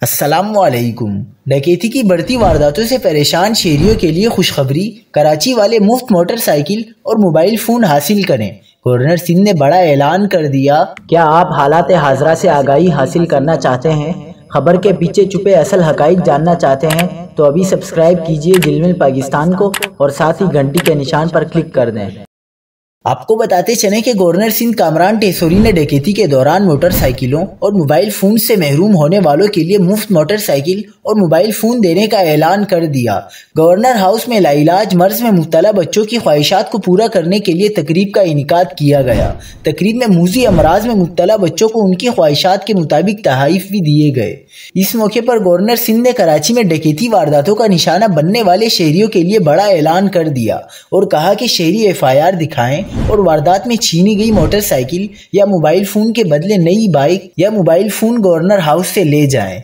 السلام علیکم۔ ڈکیتی کی بڑھتی وارداتوں سے پریشان شہریوں کے لیے خوشخبری، کراچی والے مفت موٹر سائیکل اور موبائل فون حاصل کریں۔ گورنر سندھ نے بڑا اعلان کر دیا۔ کیا آپ حالات حاضرہ سے آگاہی حاصل کرنا چاہتے ہیں؟ خبر کے پیچھے چھپے اصل حقائق جاننا چاہتے ہیں تو ابھی سبسکرائب کیجئے جلمل پاکستان کو اور ساتھ ہی گھنٹی کے نشان پر کلک کر دیں۔ آپ کو بتاتے چلیں کہ گورنر سندھ کامران ٹیسوری نے ڈکیتی کے دوران موٹر سائیکلوں اور موبائل فون سے محروم ہونے والوں کے لیے مفت موٹر سائیکل اور موبائل فون دینے کا اعلان کر دیا۔ گورنر ہاؤس میں لاعلاج مرض میں مبتلا بچوں کی خواہشات کو پورا کرنے کے لیے تقریب کا انعقاد کیا گیا۔ تقریب میں موذی امراض میں مبتلا بچوں کو ان کی خواہشات کے مطابق تحائف بھی دیے گئے۔ اس موقع پر گورنر سندھ نے کراچی میں ڈکیتی وارداتوں کا نشانہ بننے والے شہریوں کے لیے بڑا اعلان کر دیا اور کہا کہ شہری FIR دکھائیں اور واردات میں چھینی گئی موٹر سائیکل یا موبائل فون کے بدلے نئی بائک یا موبائل فون گورنر ہاؤس سے لے جائیں۔